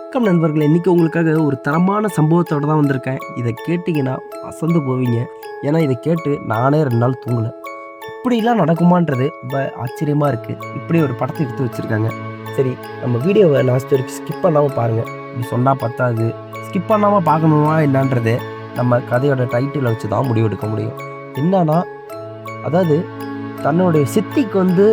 வணக்கம் நண்பர்களே, இன்றைக்கி உங்களுக்காக ஒரு தரமான சம்பவத்தோடு தான் வந்திருக்கேன். இதை கேட்டிங்கன்னா அசந்து போவீங்க. ஏன்னா இதை கேட்டு நானே 2 நாள் தூங்கலை. இப்படிலாம் நடக்குமான்றது ரொம்ப ஆச்சரியமாக இருக்குது. இப்படி ஒரு படத்தை எடுத்து வச்சுருக்காங்க. சரி, நம்ம வீடியோவை லாஸ்ட் வரைக்கும் ஸ்கிப் பண்ணாமல் பாருங்கள். இப்படி சொன்னால் பத்தாது, ஸ்கிப் பண்ணாமல் பார்க்கணுமா என்னான்றது நம்ம கதையோட டைட்டிலை வச்சு தான் முடிவெடுக்க முடியும். என்னன்னா, அதாவது தன்னுடைய சித்திக்கு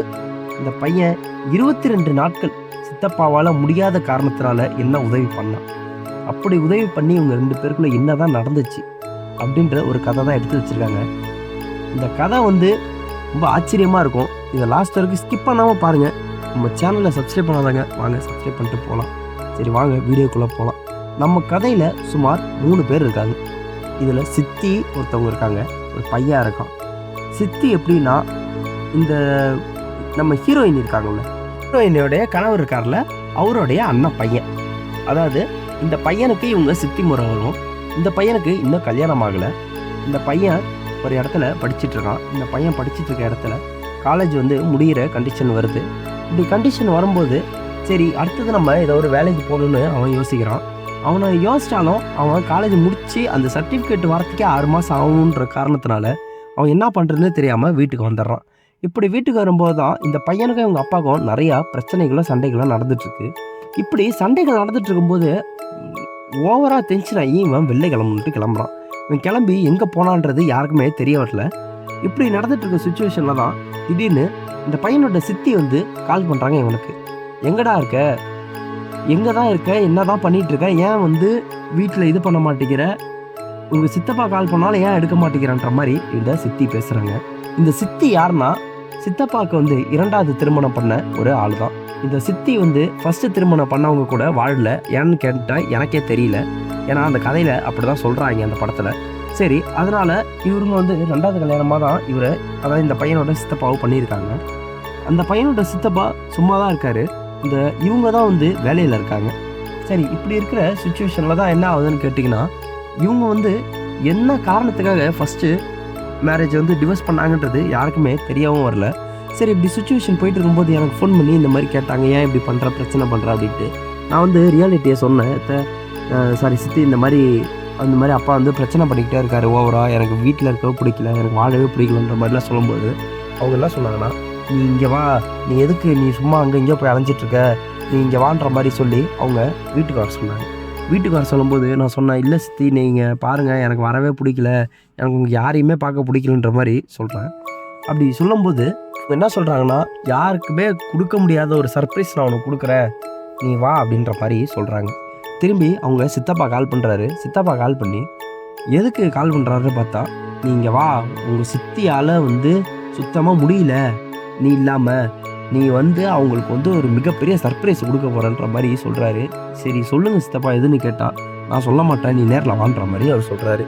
இந்த பையன் 22 நாட்கள் சித்தப்பாவால் முடியாத காரணத்தினால என்ன உதவி பண்ணான், அப்படி உதவி பண்ணி இவங்க 2 பேருக்குள்ளே என்ன தான் நடந்துச்சு அப்படின்ற ஒரு கதை தான் எடுத்து வச்சுருக்காங்க. இந்த கதை ரொம்ப ஆச்சரியமாக இருக்கும். இதை லாஸ்ட் வரைக்கும் ஸ்கிப் பண்ணாமல் பாருங்கள். நம்ம சேனலை சப்ஸ்கிரைப் பண்ணாதாங்க, வாங்க சப்ஸ்கிரைப் பண்ணிட்டு போகலாம். சரி, வாங்க வீடியோக்குள்ளே போகலாம். நம்ம கதையில் சுமார் 3 பேர் இருக்காங்க. இதில் சித்தி ஒருத்தவங்க இருக்காங்க, ஒரு பையன் இருக்கான். சித்தி எப்படின்னா, இந்த நம்ம ஹீரோயின் இருக்காங்கல்ல, ஹீரோயினுடைய கணவர் இருக்கார்ல, அவருடைய அண்ணன் பையன். அதாவது இந்த பையனுக்கு இவங்க சித்தி முறை வரும். இந்த பையனுக்கு இன்னும் கல்யாணம் ஆகலை. இந்த பையன் ஒரு இடத்துல படிச்சுட்டு இருக்கான். இந்த பையன் படிச்சுட்டு இருக்க இடத்துல காலேஜ் முடிகிற கண்டிஷன் வருது. இப்படி கண்டிஷன் வரும்போது சரி, அடுத்தது நம்ம ஏதோ ஒரு வேலைக்கு போகணுன்னு அவன் யோசிக்கிறான். அவனை யோசித்தாலும் அவன் காலேஜ் முடித்து அந்த சர்டிஃபிகேட் வரத்துக்கே 6 மாதம் ஆகணுன்ற காரணத்தினால அவன் என்ன பண்ணுறதுன்னு தெரியாமல் வீட்டுக்கு வந்துடுறான். இப்படி வீட்டுக்கு வரும்போது தான் இந்த பையனுக்கும் இவங்க அப்பாவுக்கும் நிறையா பிரச்சனைகளும் சண்டைகளும் நடந்துட்டுருக்கு. இப்படி சண்டைகள் நடந்துட்டு இருக்கும்போது ஓவராக டென்ஷன் ஆகி இவன் வெளில கிளம்புறான். இவன் கிளம்பி எங்கே போனான்றது யாருக்குமே தெரிய வரல. இப்படி நடந்துட்டு இருக்க சுச்சுவேஷனில் தான் திடீர்னு இந்த பையனோட சித்தி கால் பண்ணுறாங்க இவனுக்கு. எங்கடா இருக்க, எங்கே தான் இருக்க, என்ன தான் பண்ணிகிட்ருக்க, ஏன் வீட்டில் இது பண்ண மாட்டேங்கிற, உங்கள் சித்தப்பா கால் பண்ணாலும் ஏன் எடுக்க மாட்டேங்கிறான்ற மாதிரி இந்த சித்தி பேசுகிறாங்க. இந்த சித்தி யாருன்னா, சித்தப்பாவுக்கு 2வது திருமணம் பண்ண ஒரு ஆள் தான். இந்த சித்தி ஃபஸ்ட்டு திருமணம் பண்ணவங்க கூட வாழல. ஏன்னு கேட்டால் எனக்கே தெரியல. ஏன்னா அந்த கதையில் அப்படி தான் சொல்கிறாங்க அந்த படத்தில். சரி, அதனால் இவருங்க 2வது கல்யாணமாக தான் அதாவது இந்த பையனோட சித்தப்பாவும் பண்ணியிருக்காங்க. அந்த பையனோட சித்தப்பா சும்மா தான் இருக்கார். இவங்க தான் வேலையில் இருக்காங்க. சரி, இப்படி இருக்கிற சுச்சுவேஷனில் தான் என்ன ஆகுதுன்னு கேட்டிங்கன்னா, இவங்க என்ன காரணத்துக்காக ஃபஸ்ட்டு மேரேஜ் டிவோர்ஸ் பண்ணாங்கன்றது யாருக்குமே தெரியவும் வரல. சரி, இப்படி சுச்சுவேஷன் போயிட்டு இருக்கும்போது எனக்கு ஃபோன் பண்ணி இந்த மாதிரி கேட்டாங்க, ஏன் இப்படி பண்ணுற, பிரச்சனை பண்ணுற அப்படின்ட்டு. நான் ரியாலிட்டியை சொன்னேன். சாரி சித்தி, இந்த மாதிரி அப்பா பிரச்சனை பண்ணிக்கிட்டே இருக்காரு ஓவராக, எனக்கு வீட்டில் இருக்கவே பிடிக்கல, எனக்கு வாழவே பிடிக்கலன்ற மாதிரிலாம் சொல்லும்போது அவங்க என்ன சொன்னாங்கன்னா, நீ இங்கே வா, நீ எதுக்கு நீ சும்மா அங்கே இங்கே போய் அலைஞ்சிட்ருக்க, நீ இங்கே வான்ற மாதிரி சொல்லி அவங்க வீட்டுக்கு வர சொன்னாங்க. வீட்டுக்கு வர சொல்லும்போது நான் சொன்னேன், இல்லை சித்தி, நீங்கள் பாருங்கள், எனக்கு வரவே பிடிக்கல, எனக்கு உங்கள் யாரையுமே பார்க்க பிடிக்கலன்ற மாதிரி சொல்கிறேன். அப்படி சொல்லும்போது என்ன சொல்கிறாங்கன்னா, யாருக்குமே கொடுக்க முடியாத ஒரு சர்ப்ரைஸ் நான் உனக்கு கொடுக்குறேன், நீ வா அப்படின்ற மாதிரி சொல்கிறாங்க. திரும்பி அவங்க சித்தப்பா கால் பண்ணுறாரு. சித்தப்பா கால் பண்ணி எதுக்கு கால் பண்ணுறாருன்னு பார்த்தா, நீ இங்கே வா, உங்கள் சித்தியால் சுத்தமாக முடியல, நீ இல்லாமல் நீ அவங்களுக்கு ஒரு மிகப்பெரிய சர்ப்ரைஸ் கொடுக்க போகிறன்ற மாதிரி சொல்கிறாரு. சரி சொல்லுங்கள் சித்தப்பா எதுன்னு கேட்டால், நான் சொல்ல மாட்டேன், நீ நேரில் வான்ற மாதிரி அவர் சொல்கிறாரு.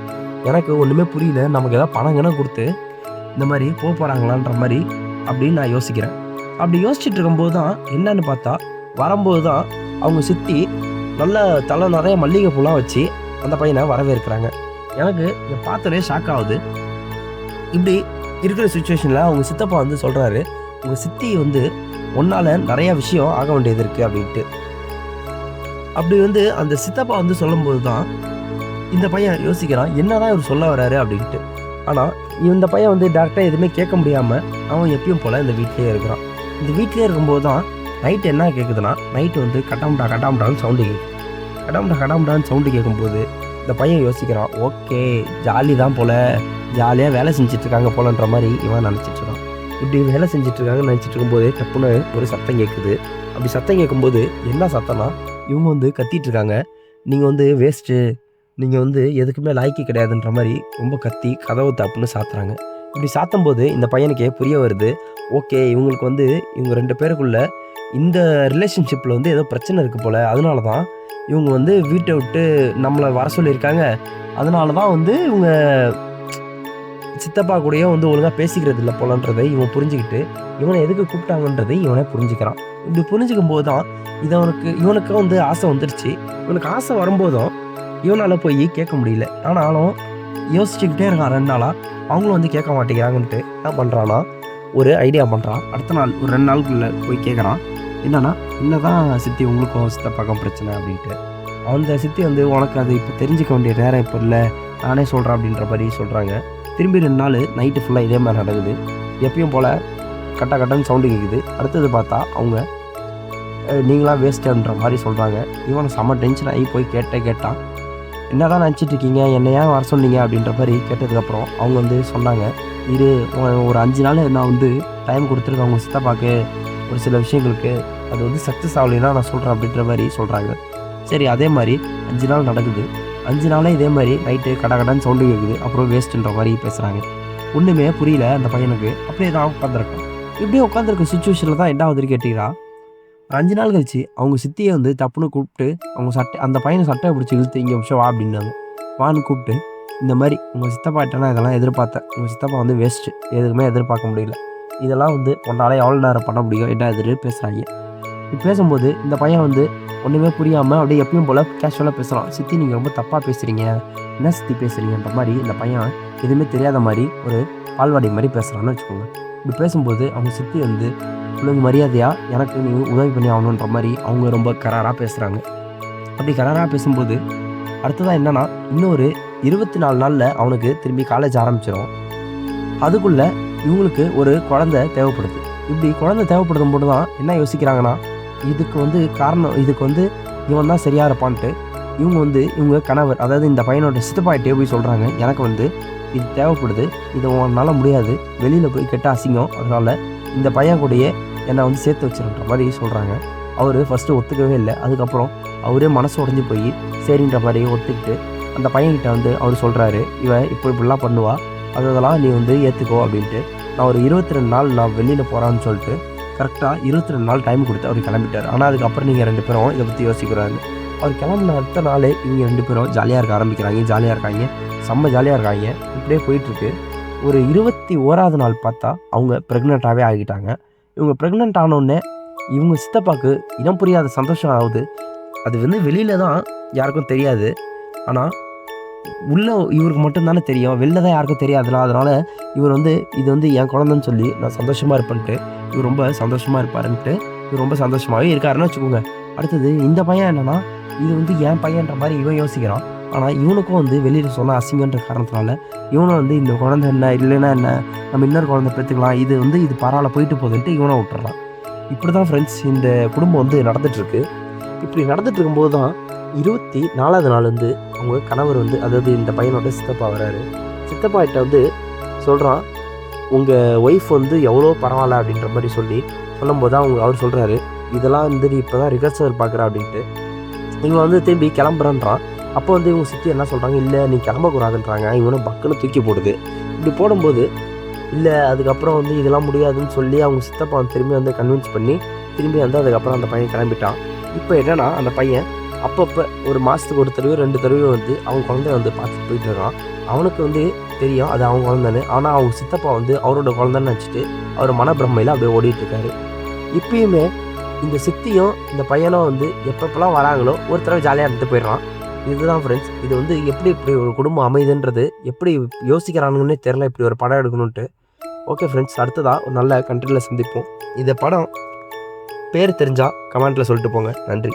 எனக்கு ஒன்றுமே புரியல, நமக்கு ஏதாவது பணம் கொடுத்து இந்த மாதிரி போகிறாங்களான்ற மாதிரி அப்படின்னு நான் யோசிக்கிறேன். அப்படி யோசிச்சுட்டு இருக்கும்போது தான் என்னன்னு பார்த்தா, வரும்போது தான் அவங்க சித்தி நல்ல தலை நிறைய மல்லிகை பூலாம் வச்சு அந்த பையனை வரவேற்கிறாங்க. எனக்கு இதை பார்த்தாலே ஷாக் ஆகுது. இப்படி இருக்கிற சுச்சுவேஷனில் அவங்க சித்தப்பா சொல்கிறாரு, உங்கள் சித்தி ஒன்றால் நிறையா விஷயம் ஆக வேண்டியது இருக்குது அப்படின்ட்டு. அப்படி அந்த சித்தப்பா சொல்லும்போது தான் இந்த பையன் யோசிக்கிறான், என்னதான் இவர் சொல்ல வர்றாரு அப்படின்ட்டு. ஆனால் இந்த பையன் டேரெக்டாக எதுவுமே கேட்க முடியாமல் அவன் எப்பயும் போல் இந்த வீட்லேயே இருக்கிறான். இந்த வீட்லேயே இருக்கும்போது தான் நைட்டு என்ன கேட்குதுன்னா, நைட்டு கட்டாம்டான்னு சவுண்டு கேட்குது. கட்டாம்டான்னு சவுண்டு கேட்கும்போது இந்த பையன் யோசிக்கிறான், ஓகே ஜாலி தான் போல், ஜாலியாக வேலை செஞ்சிட்ருக்காங்க போலன்ற மாதிரி இவன் நினச்சிட்ருக்கான். இப்படி வேலை செஞ்சிட்ருக்காங்கன்னு நினச்சிட்டு இருக்கும்போது டப்புன்னு ஒரு சத்தம் கேட்குது. அப்படி சத்தம் கேட்கும்போது என்ன சத்தம்னா, இவங்க கத்திகிட்ருக்காங்க, நீங்கள் வேஸ்ட்டு, நீங்கள் எதுக்குமே லாய்க்கு கிடையாதுன்ற மாதிரி ரொம்ப கத்தி கதவை தப்புன்னு சாத்துறாங்க. இப்படி சாத்தும்போது இந்த பையனுக்கே புரிய வருது, ஓகே இவங்களுக்கு இவங்க 2 பேருக்குள்ள இந்த ரிலேஷன்ஷிப்பில் ஏதோ பிரச்சனை இருக்குது போல், அதனால தான் இவங்க வீட்டை விட்டு நம்மளை வர சொல்லியிருக்காங்க. அதனால தான் இவங்க சித்தப்பா கூடயே ஒழுங்காக பேசிக்கிறது இல்லை போலன்றதை இவன் புரிஞ்சுக்கிட்டு இவனை எதுக்கு கூப்பிட்டாங்கன்றதை இவனே புரிஞ்சுக்கிறான். இப்படி புரிஞ்சுக்கும் போது தான் இவனுக்கு ஆசை வந்துடுச்சு. இவனுக்கு ஆசை வரும்போதும் இவனால் போய் கேட்க முடியல. ஆனாலும் யோசிச்சுக்கிட்டே இருக்கான் 2 நாளாக. அவங்களும் கேட்க மாட்டேங்கிறாங்கன்ட்டு என்ன பண்ணுறான்னா, ஒரு ஐடியா பண்ணுறான். அடுத்த நாள் ஒரு 2 நாளுக்குள்ளே போய் கேட்குறான், என்னன்னா, என்னதான் சித்தி உங்களுக்கும் சித்தப்பாக்கும் பிரச்சனை அப்படின்ட்டு. அந்த சித்தி வந்து உனக்கு அது இப்போ தெரிஞ்சுக்க வேண்டிய நேரம் இப்போ இல்லை, நானே சொல்கிறேன் அப்படின்ற மாதிரி சொல்கிறாங்க. திரும்பி 2 நாள் நைட்டு ஃபுல்லாக இதே மாதிரி நடக்குது. எப்பயும் போல் கட்ட கட்டன்னு சவுண்டு கேட்குது. அடுத்தது பார்த்தா அவங்க நீங்களாம் வேஸ்ட்டுன்ற மாதிரி சொல்கிறாங்க. இவனை செம்ம டென்ஷன் ஆகி போய் கேட்டான். என்ன தான் நினச்சிட்ருக்கீங்க, என்னை ஏன் வர சொன்னீங்க அப்படின்ற மாதிரி கேட்டதுக்கப்புறம் அவங்க வந்து சொன்னாங்க, ஒரு 5 நாள் நான் வந்து டைம் கொடுத்துருக்கேன் அவங்க சித்தப்பாக்கு ஒரு சில விஷயங்களுக்கு, அது வந்து சக்ஸஸ் ஆகலைன்னா நான் சொல்கிறேன் அப்படின்ற மாதிரி சொல்கிறாங்க. சரி, அதே மாதிரி 5 நாள் நடக்குது. 5 நாளே இதே மாதிரி நைட்டு கடன்னு சவுண்டு கேட்குது. அப்புறம் வேஸ்ட்டுன்ற மாதிரி பேசுகிறாங்க. ஒன்றுமே புரியல அந்த பையனுக்கு. அப்படியே தான் உட்காந்துருக்கான். இப்படியே உட்காந்துருக்க சுச்சுவேஷனில் தான் என்ன ஆகுதுன்னு கேட்டிங்கன்னா, 5 நாள் கழிச்சு அவங்க சித்தியை வந்து தப்புன்னு கூப்பிட்டு அவங்க அந்த பையனை சட்டையை பிடிச்சி இழுத்து இங்கே நிமிஷம் வா அப்படின்னாங்க. வான்னு கூப்பிட்டு, இந்த மாதிரி உங்கள் சித்தப்பாட்டனா இதெல்லாம் எதிர்பார்த்தேன், உங்கள் சித்தப்பா வந்து வேஸ்ட்டு, எதுவுமே எதிர்பார்க்க முடியல, இதெல்லாம் வந்து உன்னால் எவ்வளோ நேரம் பண்ண முடியும் என்ன எதிர்த்து பேசுகிறாங்க. இப்படி பேசும்போது இந்த பையன் வந்து ஒன்றுமே புரியாமல் அப்படியே எப்பயும் போல் கேஷுவலாக பேசுகிறான். சித்தி நீங்கள் ரொம்ப தப்பாக பேசுகிறீங்க, என்ன சித்தி பேசுகிறீங்கன்ற மாதிரி இந்த பையன் எதுவுமே தெரியாத மாதிரி ஒரு பால்வாடி மாதிரி பேசுகிறான்னு வச்சுக்கோங்க. இப்படி பேசும்போது அவங்க சித்தி வந்து உங்களுக்கு மரியாதையாக எனக்கு நீ உதவி பண்ணி ஆகணுன்ற மாதிரி அவங்க ரொம்ப கராராக பேசுகிறாங்க. அப்படி கராராக பேசும்போது அடுத்ததாக என்னென்னா, இன்னொரு 24 நாளில் அவனுக்கு திரும்பி காலேஜ் ஆரம்பிச்சிடும். அதுக்குள்ளே இவங்களுக்கு ஒரு குழந்தை தேவைப்படுது. இப்படி குழந்தை தேவைப்படுத்தும் போது தான் என்ன யோசிக்கிறாங்கன்னா, இதுக்கு வந்து காரணம், இதுக்கு வந்து இவன் தான் சரியாக இருப்பான்ட்டு இவங்க கணவர், அதாவது இந்த பையனோட சித்தப்பாயிட்டே போய் சொல்கிறாங்க, எனக்கு வந்து இது தேவைப்படுது, இது உன்னால் முடியாது, வெளியில் போய் கெட்ட அசிங்கம், அதனால் இந்த பையன் கூடயே என்னை வந்து சேர்த்து வச்சிருன்ற மாதிரி சொல்கிறாங்க. அவர் ஃபஸ்ட்டு ஒத்துக்கவே இல்லை. அதுக்கப்புறம் அவரே மனசு உடஞ்சி போய் சரின்ற மாதிரி ஒத்துக்கிட்டு அந்த பையன்கிட்ட வந்து அவர் சொல்கிறாரு, இவன் இப்படிலாம் பண்ணுவா, அதெல்லாம் நீ வந்து ஏற்றுக்கோ அப்படின்ட்டு. நான் ஒரு 22 நாள் நான் வெளியில் போகிறான்னு சொல்லிட்டு கரெக்டாக 22 நாள் டைம் கொடுத்து அவர் கிளம்பிட்டார். ஆனால் அதுக்கப்புறம் நீங்கள் 2 பேரும் இதை பற்றி யோசிக்கிறாரு. அவர் கிளம்பின அடுத்த நாளே இவங்க 2 பேரும் ஜாலியாக இருக்காங்க, செம்ம ஜாலியாக இருக்காங்க. இப்படியே போயிட்டுருக்கு. ஒரு 21ஆவது நாள் பார்த்தா அவங்க ப்ரெக்னெண்ட்டாகவே ஆகிட்டாங்க. இவங்க ப்ரெக்னென்ட் ஆனோடனே இவங்க சித்தப்பாவுக்கு இனம் புரியாத சந்தோஷம் ஆகுது. அது வந்து வெளியில் தான் யாருக்கும் தெரியாது, ஆனால் உள்ளே இவருக்கு மட்டும்தானே தெரியும், வெளில தான் யாருக்கும் தெரியாதுல. அதனால் இவர் வந்து இது வந்து என் குழந்தைன்னு சொல்லி நான் சந்தோஷமாக இருப்பேன்ட்டு இவர் ரொம்ப சந்தோஷமாக இருப்பாருன்ட்டு இவர் ரொம்ப சந்தோஷமாகவே இருக்காருன்னு வச்சுக்கோங்க. அடுத்தது இந்த பையன் என்னென்னா, இது வந்து என் பையன்ற மாதிரி இவன் யோசிக்கிறான். ஆனால் இவனுக்கும் வந்து வெளியில் சொன்ன அசிங்கன்ற காரணத்தினால இவனும் வந்து இந்த குழந்தை என்ன இல்லைன்னா என்ன, நம்ம இன்னொரு குழந்தை பெற்றுக்கலாம், இது பரவாயில்ல போயிட்டு போகுதுன்ட்டு இவனை விட்டுறான். இப்படி தான் ஃப்ரெண்ட்ஸ் இந்த குடும்பம் வந்து நடந்துகிட்ருக்கு. இப்படி நடந்துட்டு இருக்கும்போது தான் 24ஆவது நாள் வந்து அவங்க கணவர் வந்து, அதாவது இந்த பையனோட சித்தப்பா வராரு. சித்தப்பாகிட்ட வந்து சொல்கிறான், உங்கள் ஒய்ஃப் வந்து எவ்வளோ பரவாயில்ல அப்படின்ற மாதிரி சொல்லும்போது தான் அவர் சொல்கிறாரு, இதெல்லாம் வந்து நீ இப்போ தான் ரிஹர்சல் பார்க்குற அப்படின்ட்டு. இவங்க வந்து திரும்பி கிளம்புறான்றான். அப்போ வந்து இவங்க சித்தி என்ன சொல்கிறாங்க, இல்லை நீ கிளம்பக்கூடாதுன்றாங்க. இவனை பக்குன்னு தூக்கி போடுது. இப்படி போடும்போது இல்லை, அதுக்கப்புறம் வந்து இதெல்லாம் முடியாதுன்னு சொல்லி அவங்க சித்தப்பா திரும்பி வந்து கன்வின்ஸ் பண்ணி திரும்பி வந்து அதுக்கப்புறம் அந்த பையன் கிளம்பிட்டான். இப்போ என்னென்னா, அந்த பையன் அப்பப்போ ஒரு மாதத்துக்கு ஒரு தடவை 2 தடவை வந்து அவங்க குழந்தைய வந்து பார்த்துட்டு போயிட்டு இருக்கான். அவனுக்கு வந்து தெரியும் அது அவங்க குழந்தைன்னு. ஆனால் அவங்க சித்தப்பா வந்து அவரோட குழந்தைன்னு நினச்சிட்டு அவர் மனப்பிரமையில் அப்படியே ஓடிட்டுருக்காரு. இப்பயுமே இந்த சித்தியும் இந்த பையனும் வந்து எப்பப்பெல்லாம் வராங்களோ ஒரு தடவை ஜாலியாக எடுத்து போயிடுறான். இதுதான் ஃப்ரெண்ட்ஸ், இது வந்து எப்படி இப்படி ஒரு குடும்பம் அமைதுன்றது எப்படி யோசிக்கிறானுங்கன்னே தெரில, இப்படி ஒரு படம் எடுக்கணுன்ட்டு. ஓகே ஃப்ரெண்ட்ஸ், அடுத்ததாக ஒரு நல்ல கண்ட்ரியில் சந்திப்போம். இந்த படம் பேர் தெரிஞ்சால் கமெண்ட்டில் சொல்லிட்டு போங்க. நன்றி.